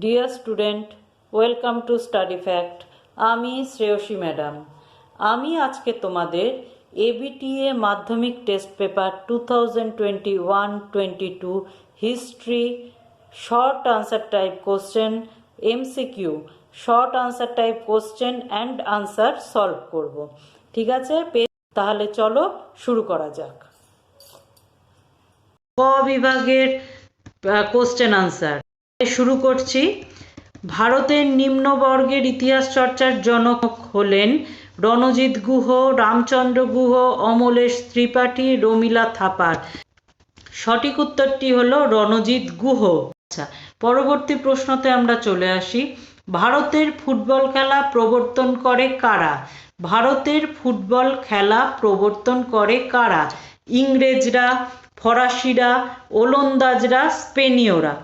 Dear student, welcome to study fact. আমি Shreyasi madam. আমি আজকে তোমাদের এবিটিএ মাধ্যমিক test paper 2021-22 history short answer type question, MCQ short answer type question and answer solve করব। ঠিক আছে, তাহলে চলো শুরু করা যাক। ক বিভাগের কোশ্চেন আনসার শুরু করছি। ভারতের নিম্নবর্গের ইতিহাস চর্চার জনক হলেন রণজিৎ গুহ, রামচন্দ্র গুহ, অমলেশ ত্রিপাঠী, রমিলা থাপার। সঠিক উত্তরটি হলো রণজিৎ গুহ। আচ্ছা, পরবর্তী প্রশ্নতে আমরা চলে আসি। ভারতের ফুটবল খেলা প্রবর্তন করে কারা? ভারতের ফুটবল খেলা প্রবর্তন করে কারা? ইংরেজরা, ফরাসিরা, ওলন্দাজরা, স্পেনীয়রা।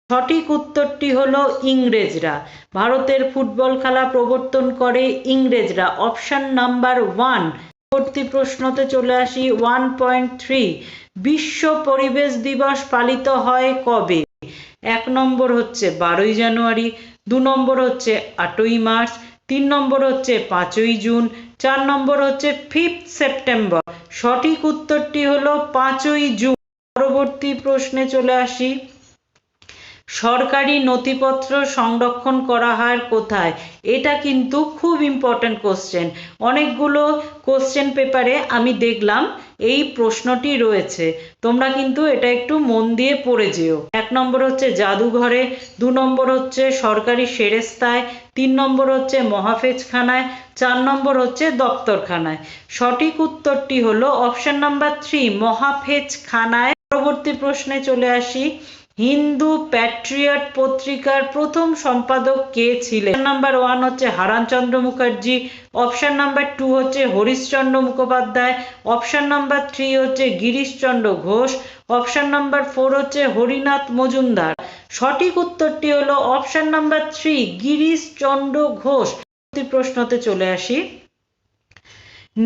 সঠিক উত্তরটি হলো ইংরেজরা। ভারতের ফুটবল খেলা প্রবর্তন করে ইংরেজরা, অপশন নাম্বার 1। পরবর্তী প্রশ্নতে চলে আসি 1.3। বিশ্ব পরিবেশ দিবস পালিত হয় কবে? 1 নম্বর হচ্ছে 12ই জানুয়ারি, 2 নম্বর হচ্ছে 8ই মার্চ, 3 নম্বর হচ্ছে 5ই জুন, 4 নম্বর হচ্ছে 5 সেপ্টেম্বর। সঠিক উত্তরটি হলো 5ই জুন। পরবর্তী প্রশ্নে চলে আসি। সরকারি নথিপত্র সংরক্ষণ করা হয় কোথায়? এটা কিন্তু খুব ইম্পর্ট্যান্ট কোশ্চেন। অনেকগুলো কোশ্চেন পেপারে আমি দেখলাম এই প্রশ্নটি রয়েছে। তোমরা কিন্তু এটা একটু মন দিয়ে পড়ে যেও। 1 নম্বর হচ্ছে জাদুঘরে, 2 নম্বর হচ্ছে সরকারি সেরেস্তায়, 3 নম্বর হচ্ছে মহাফেজখানায়, 4 নম্বর হচ্ছে দপ্তরখানায়। সঠিক উত্তরটি হলো অপশন নাম্বার 3, মহাফেজখানায়। পরবর্তী প্রশ্নে চলে আসি। হিন্দু প্যাট্রিয়ট পত্রিকার প্রথম সম্পাদক কে ছিলেন? নাম্বার 1 হচ্ছে হারানচন্দ্র মুখার্জি, অপশন নাম্বার 2 হচ্ছে হরিশচন্দ্র মুখোপাধ্যায়, অপশন নাম্বার 3 হচ্ছে গিরিশচন্দ্র ঘোষ, অপশন নাম্বার 4 হচ্ছে হরিনাথ মজুমদার। সঠিক উত্তরটি হলো অপশন নাম্বার 3, গিরিশচন্দ্র ঘোষ। প্রশ্নতে চলে আসি।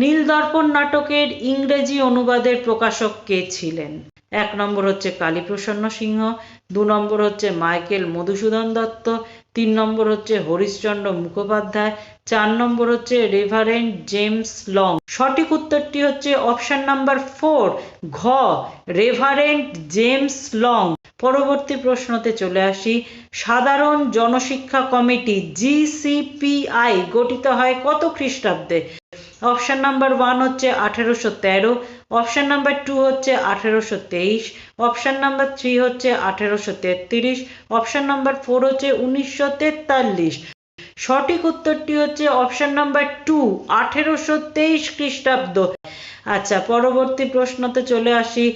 নীলদর্পণ নাটকের ইংরেজি অনুবাদের প্রকাশক কে ছিলেন? 1 নম্বর হচ্ছে কালীপ্রসন্ন সিংহ, 2 নম্বর হচ্ছে মাইকেল মধুসূদন দত্ত, 3 নম্বর হচ্ছে হরিশচন্দ্র মুখোপাধ্যায়, 4 নম্বর হচ্ছে রেভারেন্ড জেমস লং। সঠিক উত্তরটি হচ্ছে অপশন নাম্বার 4, ঘ, রেভারেন্ড জেমস লং। পরবর্তী প্রশ্নতে চলে আসি। সাধারণ জনশিক্ষা কমিটি GCPI গঠিত হয় কত খ্রিস্টাব্দে? অপশন নাম্বার 1 হচ্ছে 1813, অপশন নাম্বার 2 হচ্ছে 1823, অপশন নাম্বার 3 হচ্ছে 1833, অপশন নাম্বার 4 হচ্ছে 1943। সঠিক উত্তরটি হচ্ছে অপশন নাম্বার 2, 1823 খ্রিস্টাব্দ। আচ্ছা, পরবর্তী প্রশ্নতে চলে আসি।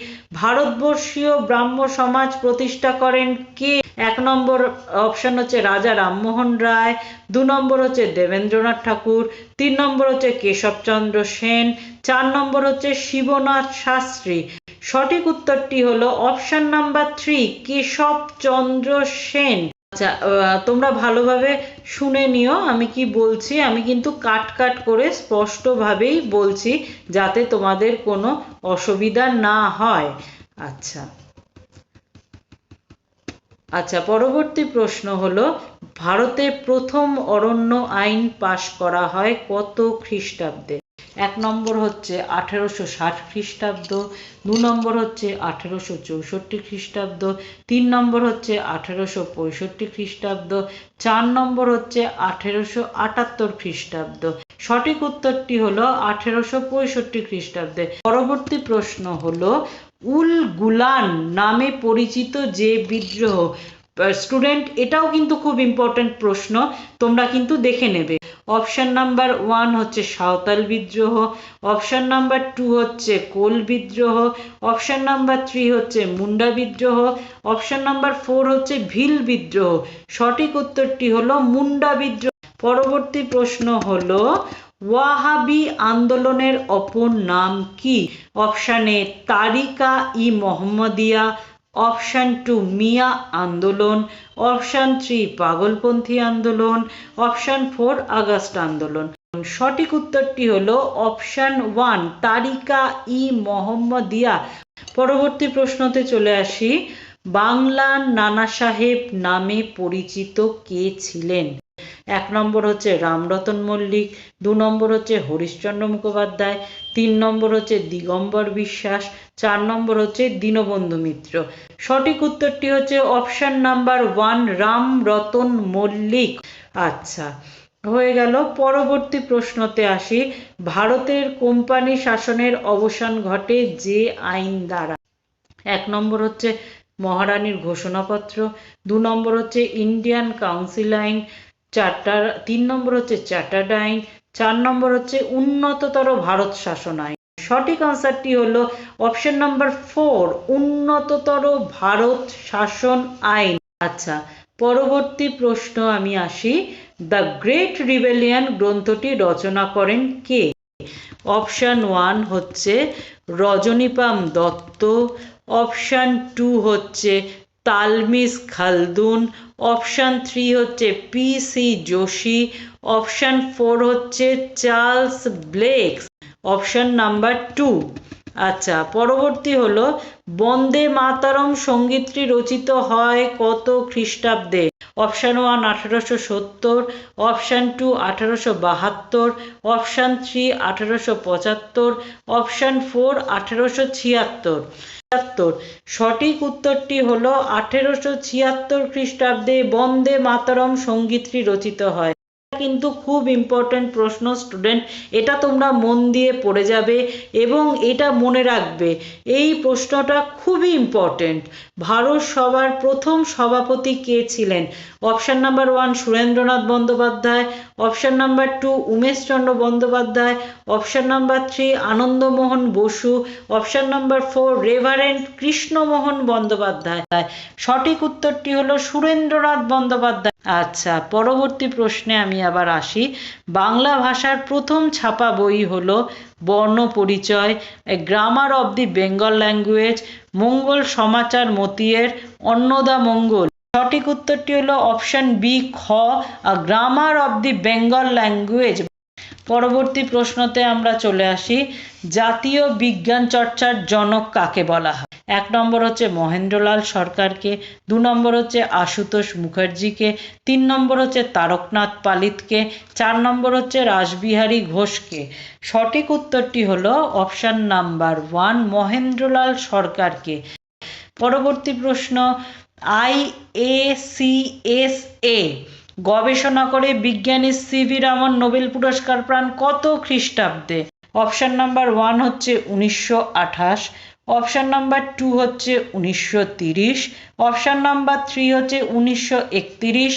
ভারতবর্ষীয় ব্রাহ্ম সমাজ প্রতিষ্ঠা করেন কে? 1 নম্বর অপশন হচ্ছে রাজা রামমোহন রায়, 2 নম্বর হচ্ছে দেবেন্দ্রনাথ ঠাকুর, 3 নম্বর হচ্ছে কেশবচন্দ্র সেন, 4 নম্বর হচ্ছে শিবনাথ শাস্ত্রী। সঠিক উত্তরটি হলো অপশন নাম্বার 3, কেশবচন্দ্র সেন। আচ্ছা, তোমরা ভালোভাবে শুনে নিও আমি কি বলছি। আমি কিন্তু কাট কাট করে স্পষ্টভাবেই বলছি যাতে তোমাদের কোনো অসুবিধা না হয়। আচ্ছা, পরবর্তী প্রশ্ন হলো ভারতে প্রথম অরণ্য আইন পাশ করা হয় কত খ্রিস্টাব্দে? 1 নম্বর হচ্ছে 1860 খ্রিস্টাব্দ, 2 নম্বর হচ্ছে 1864 খ্রিস্টাব্দ, 3 নম্বর হচ্ছে 1865 খ্রিস্টাব্দ, 4 নম্বর হচ্ছে 1878 খ্রিস্টাব্দ। সঠিক উত্তরটি হলো 1865 খ্রিস্টাব্দে। পরবর্তী প্রশ্ন হলো উল গুলান নামে পরিচিত যে বিদ্রোহ। স্টুডেন্ট, এটাও কিন্তু খুব ইম্পর্টেন্ট প্রশ্ন, তোমরা কিন্তু দেখে নেবে। অপশন নাম্বার 1 হচ্ছে সাঁওতাল বিদ্রোহ, অপশন নাম্বার 2 হচ্ছে কোল বিদ্রোহ, অপশন নাম্বার 3 হচ্ছে মুন্ডা বিদ্রোহ, অপশন নাম্বার 4 হচ্ছে ভিল বিদ্রোহ। সঠিক উত্তরটি হলো মুন্ডা বিদ্রোহ। পরবর্তী প্রশ্ন হলো ওয়াহাবি আন্দোলনের অপর নাম কি? Option A Tariqa e Muhammadiya, option 2 মিয়া আন্দোলন, অপশন 3 পাগলপন্থী আন্দোলন, অপশন 4 আগস্ট আন্দোলন। সঠিক উত্তরটি হলো অপশন 1 তারিকা ই মোহাম্মদিয়া। পরবর্তী প্রশ্নতে চলে আসি। বাংলার নানা সাহেব নামে পরিচিত কে ছিলেন? 1 নম্বর হচ্ছে রামরতন মল্লিক, 2 নম্বর হচ্ছে হরিশ্চন্দ্র মুখোপাধ্যায়, 3 নম্বর হচ্ছে দিগম্বর বিশ্বাস, 4 নম্বর হচ্ছে দীনবন্ধু মিত্র। সঠিক উত্তরটি হচ্ছে অপশন নাম্বার 1 রামরতন মল্লিক। আচ্ছা, হয়ে গেল। পরবর্তী প্রশ্নতে আসি। ভারতের কোম্পানি শাসনের অবসান ঘটে যে আইন দ্বারা? 1 নম্বর হচ্ছে মহারানীর ঘোষণাপত্র, 2 নম্বর হচ্ছে ইন্ডিয়ান কাউন্সিল আইন, 3 নম্বর হচ্ছে চার্টার্ড আইন, 4 নম্বর হচ্ছে উন্নততর ভারত শাসন আইন। সঠিক আনসারটি হলো অপশন নাম্বার 4 উন্নততর ভারত শাসন আইন। আচ্ছা, পরবর্তী প্রশ্ন আমি আসি। দ্য গ্রেট রিবেলিয়ন গ্রন্থটি রচনা করেন কে? অপশন 1 হচ্ছে রজনীপাম দত্ত, অপশন 2 হচ্ছে তালমিস খালদুন, অপশন 3 হচ্ছে PC যোশী, অপশন 4 হচ্ছে চার্লস ব্লেক, অপশন নাম্বার 2। আচ্ছা, পরবর্তী হলো বন্দে মাতরম সঙ্গীতটি রচিত হয় কত খ্রিস্টাব্দে? Option 1 1870, option 2 1872, option 3 1875, option 4 1876। সঠিক উত্তরটি হলো 1876 খ্রিস্টাব্দে বন্দে মাতরম সঙ্গীতটি রচিত হয়। কিন্তু খুব ইম্পর্টেন্ট প্রশ্ন স্টুডেন্ট, এটা তোমরা মন দিয়ে পড়ে যাবে এবং এটা মনে রাখবে, এই প্রশ্নটা খুবই ইম্পর্টেন্ট। ভারত সভার প্রথম সভাপতি কে ছিলেন? Option number 1 Surendranath Bandyopadhyay, option number 2 Umeshchandra Bandyopadhyay, option number 3 Anandamohan Basu, option number 4 reverend Krishnamohan Bandyopadhyay. সঠিক উত্তরটি হলো সুরেন্দ্রনাথ বন্দ্যোপাধ্যায়। আচ্ছা, পরবর্তী প্রশ্নে আমি আবার আসি। বাংলা ভাষার প্রথম ছাপা বই হলো Barna Parichay, grammar of the Bengal language, Mangal Samachar মতিয়ের, অন্নদা মঙ্গল। সঠিক উত্তরটি হলো অপশন বি খ grammar of the Bengal language. পরবর্তী প্রশ্নতে আমরা চলে আসি। জাতীয় বিজ্ঞান চর্চার জনক কাকে বলা হয়? 1 নম্বর হচ্ছে মহেন্দ্রলাল সরকারকে, 2 নম্বর হচ্ছে আশুতোষ মুখার্জিকে, 3 নম্বর হচ্ছে তারকনাথ পালিতকে, 4 নম্বর হচ্ছে রাসবিহারী ঘোষকে। সঠিক উত্তরটি হলো অপশন নাম্বার 1 মহেন্দ্রলাল সরকারকে। পরবর্তী প্রশ্ন, IACSA গবেষণা করে বিজ্ঞানী CV রামন নোবেল পুরস্কার পান কত খ্রিস্টাব্দে? অপশন নাম্বার 1 হচ্ছে 1928, অপশন নাম্বার 2 হচ্ছে 1930, অপশন নাম্বার 3 হচ্ছে 1931,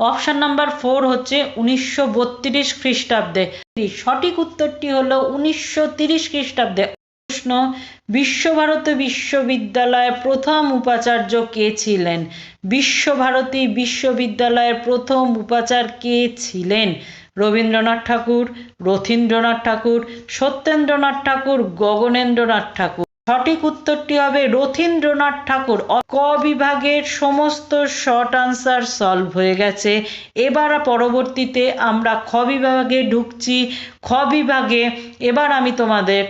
অপশন নাম্বার 4 হচ্ছে 1932 খ্রিস্টাব্দে। সঠিক উত্তরটি হলো 1930 খ্রিস্টাব্দে। প্রশ্ন, বিশ্বভারতী বিশ্ববিদ্যালয়ের প্রথম উপাচার্য কে ছিলেন? বিশ্বভারতী বিশ্ববিদ্যালয়ের প্রথম উপাচার্য কে ছিলেন? রবীন্দ্রনাথ ঠাকুর, রথীন্দ্রনাথ ঠাকুর, সত্যেন্দ্রনাথ ঠাকুর, গগনেন্দ্রনাথ ঠাকুর। সঠিক উত্তরটি হবে রথীন্দ্রনাথ ঠাকুর। ক বিভাগের সমস্ত শর্ট আনসার সলভ হয়ে গেছে। এবার পরবর্তীতে আমরা খ বিভাগে ঢুকছি। খ বিভাগে এবার আমি তোমাদের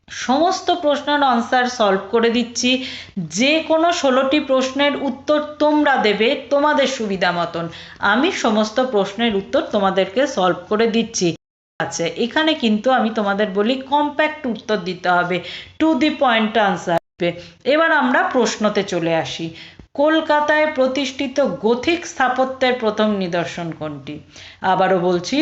সমস্ত প্রশ্নের আনসার সলভ করে দিচ্ছি। যে কোনো 16টি প্রশ্নের উত্তর তোমরা দেবে তোমাদের সুবিধা মতন। আমি সমস্ত প্রশ্নের উত্তর তোমাদেরকে সলভ করে দিচ্ছি। আচ্ছা, এখানে কিন্তু আমি তোমাদের বলি কম্প্যাক্ট উত্তর দিতে হবে, টু দি পয়েন্ট আনসার। এবার আমরা প্রশ্নতে চলে আসি। কলকাতায় প্রতিষ্ঠিত গথিক স্থাপত্যের প্রথম নিদর্শন কোনটি? আবারও বলছি,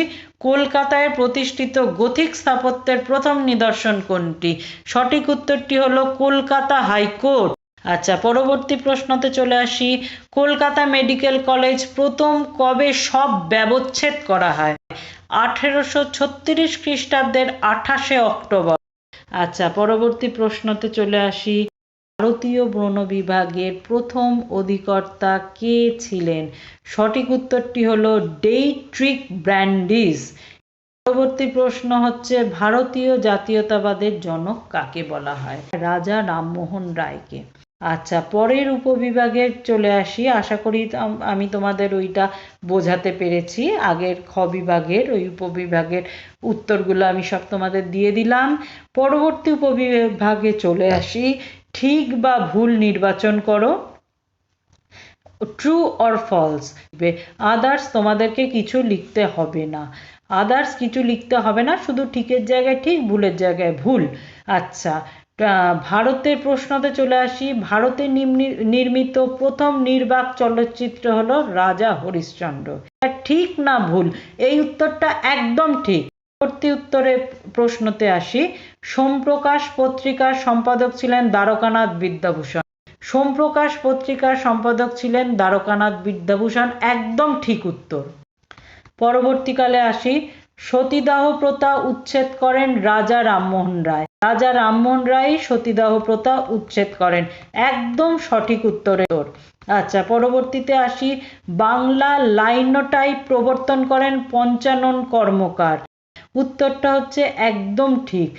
কলকাতায় প্রতিষ্ঠিত গথিক স্থাপত্যের প্রথম নিদর্শন কোনটি? সঠিক উত্তরটি হলো কলকাতা হাইকোর্ট। আচ্ছা, পরবর্তী প্রশ্নতে চলে আসি। কলকাতা মেডিকেল কলেজ প্রথম কবে সব ব্যবচ্ছেদ করা হয়? 1836 খ্রিস্টাব্দের 28শে অক্টোবর। আচ্ছা, পরবর্তী প্রশ্নতে চলে আসি। ভারতীয় বন বিভাগের প্রথম অধিকর্তা কে ছিলেন? সঠিক উত্তরটি হলো ডেইট্রিক ব্র্যান্ডিস। পরবর্তী প্রশ্ন হচ্ছে, ভারতীয় জাতীয়তাবাদের জনক কাকে বলা হয়? রাজা রামমোহন রায়কে। আচ্ছা, পরের উপবিভাগের চলে আসি। আশা করি আমি তোমাদের ওইটা বোঝাতে পেরেছি। আগের খ বিভাগের ওই উপবিভাগের উত্তরগুলো আমি সব তোমাদের দিয়ে দিলাম। পরবর্তী উপবিভাগে চলে আসি। ঠিক বা ভুল নির্বাচন করো, ট্রু অর ফলস। আদার্স তোমাদেরকে কিছু লিখতে হবে না, আদার্স কিছু লিখতে হবে না, শুধু ঠিকের জায়গায় ঠিক, ভুলের জায়গায় ভুল। আচ্ছা, ভারতের প্রশ্নতে চলে আসি। ভারতে নির্মিত প্রথম নির্বাক চলচ্চিত্র হলো রাজা হরিশ্চন্দ্র। ঠিক না ভুল? এই উত্তরটা একদম ঠিক। পরবর্তী উত্তরে প্রশ্নতে আসি। সোমপ্রকাশ পত্রিকার সম্পাদক ছিলেন দ্বারকানাথ বিদ্যাভূষণ। সোমপ্রকাশ পত্রিকার সম্পাদক ছিলেন দ্বারকানাথ বিদ্যাভূষণ, একদম ঠিক উত্তর। পরবর্তীকালে আসি। সতীদাহ প্রথা উচ্ছেদ করেন রাজা রামমোহন রায়। রাজা রামমোহন রায় সতীদাহ প্রথা উচ্ছেদ করেন, একদম সঠিক উত্তর। আচ্ছা, পরবর্তীতে আসি। বাংলা লাইনোটাইপ প্রবর্তন করেন পঞ্চানন কর্মকার। উত্তরটা হচ্ছে একদম ঠিক।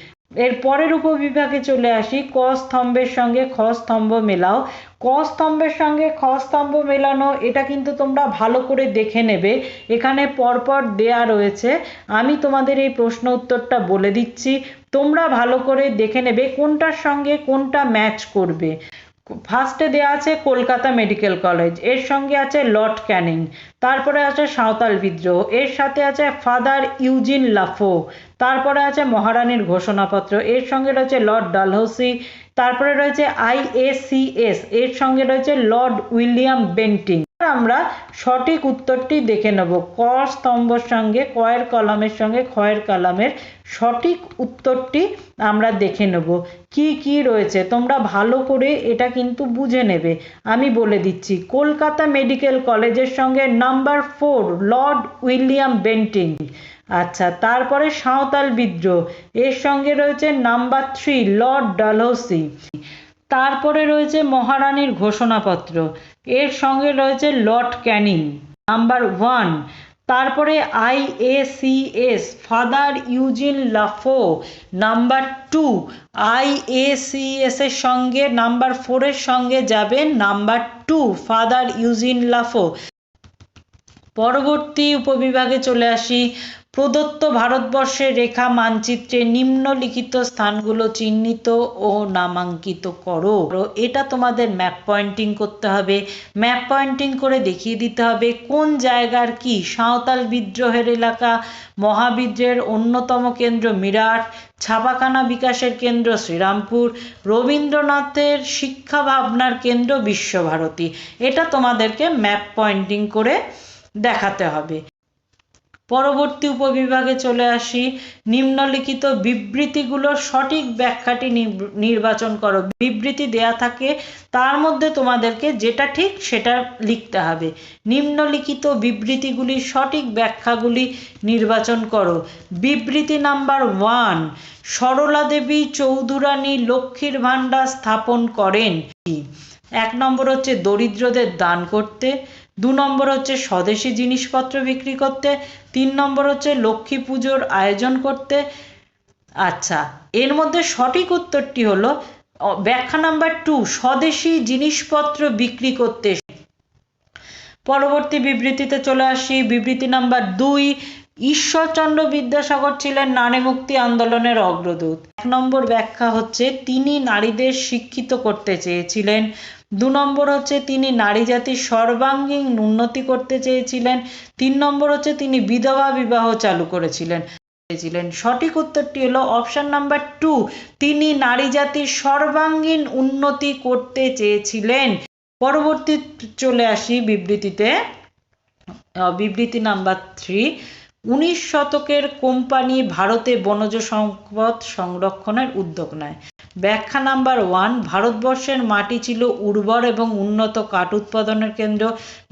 এর পরের উপবিভাগে চলে আসি। ক স্তম্ভের সঙ্গে খ স্তম্ভ মেলাও। ক স্তম্ভের সঙ্গে খ স্তম্ভ মেলানো, এটা কিন্তু তোমরা ভালো করে দেখে নেবে, এখানে পরপর দেয়া রয়েছে। আমি তোমাদের এই প্রশ্ন উত্তরটা বলে দিচ্ছি, তোমরা ভালো করে দেখে নেবে কোনটার সঙ্গে কোনটা ম্যাচ করবে। ফার্স্টে দেওয়া আছে কলকাতা মেডিকেল কলেজ, এর সঙ্গে আছে লর্ড ক্যানিং। তারপরে আছে সাঁওতাল বিদ্রোহ, এর সাথে আছে ফাদার ইউজিন লাফো। তারপরে আছে মহারানীর ঘোষণাপত্র, এর সঙ্গে রয়েছে লর্ড ডালহৌসি। তারপরে রয়েছে IACS, এর সঙ্গে রয়েছে লর্ড উইলিয়াম বেন্টিং। আমরা সঠিক উত্তরটি দেখে নেব। ক স্তম্ভের সঙ্গে ক এর কলামের সঙ্গে খ এর কলামের সঠিক উত্তরটি আমরা দেখে নেব কি কি রয়েছে। তোমরা ভালো করে এটা কিন্তু বুঝে নেবে, আমি বলে দিচ্ছি। কলকাতা মেডিকেল কলেজের সঙ্গে নাম্বার 4 লর্ড উইলিয়াম বেন্টিং। আচ্ছা, তারপরে সাঁওতাল বিদ্রোহ, এর সঙ্গে রয়েছে নাম্বার 3 লর্ড ডালহৌসি। তারপরে রয়েছে মহারানীর ঘোষণাপত্র, এর সঙ্গে রয়েছে লর্ড ক্যানিং, নাম্বার 1। তারপরে IACS Father Eugene Lafont, number 2। IACS এর সঙ্গে নাম্বার 4 এর সঙ্গে যাবে নাম্বার 2 ফাদার ইউজিন লাফো। পরবর্তী উপবিভাগে চলে আসি। প্রদত্ত ভারতবর্ষের রেখা মানচিত্রে নিম্নলিখিত স্থানগুলো চিহ্নিত ও নামাঙ্কিত করো। এটা তোমাদের ম্যাপ পয়েন্টিং করতে হবে, ম্যাপ পয়েন্টিং করে দেখিয়ে দিতে হবে কোন জায়গার কি। সাঁওতাল বিদ্রোহের এলাকা, মহাবিদ্রোহের অন্যতম কেন্দ্র মিরাট, ছাপাখানা বিকাশের কেন্দ্র শ্রীরামপুর, রবীন্দ্রনাথের শিক্ষা ভাবনার কেন্দ্র বিশ্বভারতী। এটা তোমাদেরকে ম্যাপ পয়েন্টিং করে দেখাতে হবে। পরবর্তী উপবিভাগে চলে আসি। নিম্নলিখিত বিবৃতিগুলোর সঠিক ব্যাখ্যাটি নির্বাচন করো। বিবৃতি দেয়া থাকে, তার মধ্যে তোমাদেরকে যেটা ঠিক সেটা লিখতে হবে। নিম্নলিখিত বিবৃতিগুলির সঠিক ব্যাখ্যাগুলি নির্বাচন করো। বিবৃতি নাম্বার 1, সরলা দেবী চৌধুরানী লক্ষ্মীর ভাণ্ডার স্থাপন করেন। 1 নম্বর হচ্ছে দরিদ্রদের দান করতে, 2 নম্বর হচ্ছে স্বদেশি জিনিসপত্র বিক্রি করতে, 3 নম্বর হচ্ছে লক্ষ্মী পুজোর আয়োজন করতে। আচ্ছা, এর মধ্যে সঠিক উত্তরটি হলো ব্যাখ্যা নাম্বার 2, স্বদেশি জিনিসপত্র বিক্রি করতে। পরবর্তী বিবৃতিতে চলে আসি। বিবৃতি নাম্বার 2, ঈশ্বরচন্দ্র বিদ্যাসাগর ছিলেন নারী মুক্তি আন্দোলনের অগ্রদূত। 1 নম্বর ব্যাখ্যা হচ্ছে তিনি নারীদের শিক্ষিত করতে চেয়েছিলেন। 2 নম্বর হচ্ছে তিনি নারী জাতির সর্বাঙ্গীন উন্নতি করতে চেয়েছিলেন। 3 নম্বর হচ্ছে তিনি বিধবা বিবাহ চালু করেছিলেন। সঠিক উত্তরটি হলো অপশন নাম্বার 2, তিনি নারী জাতির সর্বাঙ্গীন উন্নতি করতে চেয়েছিলেন। পরবর্তী চলে আসি বিবৃতিতে। বিবৃতি নাম্বার 3, 19 শতকের কোম্পানি ভারতে বনজ সম্পদ সংরক্ষণের উদ্যোগ নেয়। ব্যাখ্যা নাম্বার 1, ভারতবর্ষের মাটি ছিল উর্বর এবং উন্নত কাঠ উৎপাদনের কেন্দ্র।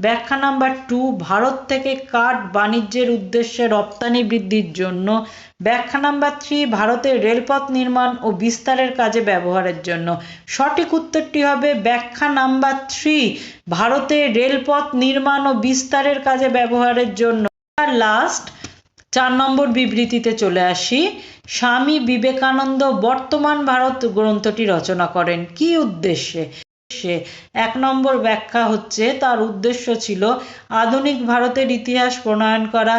ব্যাখ্যা নাম্বার 2, ভারত থেকে কাঠ বাণিজ্যের উদ্দেশ্যে রপ্তানি বৃদ্ধির জন্য। ব্যাখ্যা নাম্বার 3, ভারতের রেলপথ নির্মাণ ও বিস্তারের কাজে ব্যবহারের জন্য। সঠিক উত্তরটি হবে ব্যাখ্যা নাম্বার 3, ভারতের রেলপথ নির্মাণ ও বিস্তারের কাজে ব্যবহারের জন্য। আর লাস্ট 4 নম্বর বিবৃতিতে চলে আসি। স্বামী বিবেকানন্দ বর্তমান ভারত গ্রন্থটি রচনা করেন কি উদ্দেশ্যে? এক নম্বর ব্যাখ্যা হচ্ছে তার উদ্দেশ্য ছিল আধুনিক ভারতের ইতিহাস প্রণয়ন করা।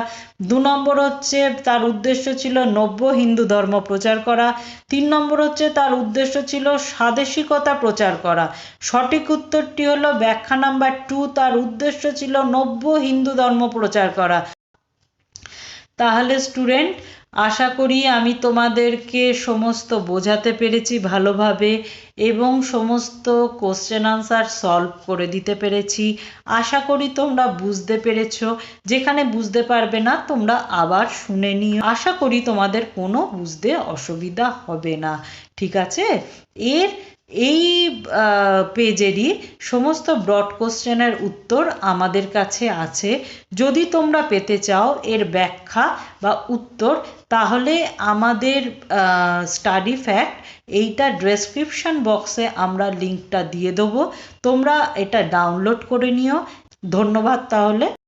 2 নম্বর হচ্ছে তার উদ্দেশ্য ছিল নব্য হিন্দু ধর্ম প্রচার করা। 3 নম্বর হচ্ছে তার উদ্দেশ্য ছিল স্বাদেশিকতা প্রচার করা। সঠিক উত্তরটি হলো ব্যাখ্যা নাম্বার 2, তার উদ্দেশ্য ছিল নব্য হিন্দু ধর্ম প্রচার করা। তাহলে স্টুডেন্ট, আশা করি আমি তোমাদেরকে সমস্ত বোঝাতে পেরেছি ভালোভাবে এবং সমস্ত কোশ্চেন আনসার সলভ করে দিতে পেরেছি। আশা করি তোমরা বুঝতে পেরেছো। যেখানে বুঝতে পারবে না তোমরা আবার শুনে নিও। আশা করি তোমাদের কোনো বুঝতে অসুবিধা হবে না। ঠিক আছে? এই পেজেরই সমস্ত ব্রড কোশ্চেনের উত্তর আমাদের কাছে আছে। যদি তোমরা পেতে চাও এর ব্যাখ্যা বা উত্তর, তাহলে আমাদের স্টাডি ফ্যাক্ট এইটা ডেসক্রিপশন বক্সে আমরা লিঙ্কটা দিয়ে দেবো, তোমরা এটা ডাউনলোড করে নিও। ধন্যবাদ তাহলে।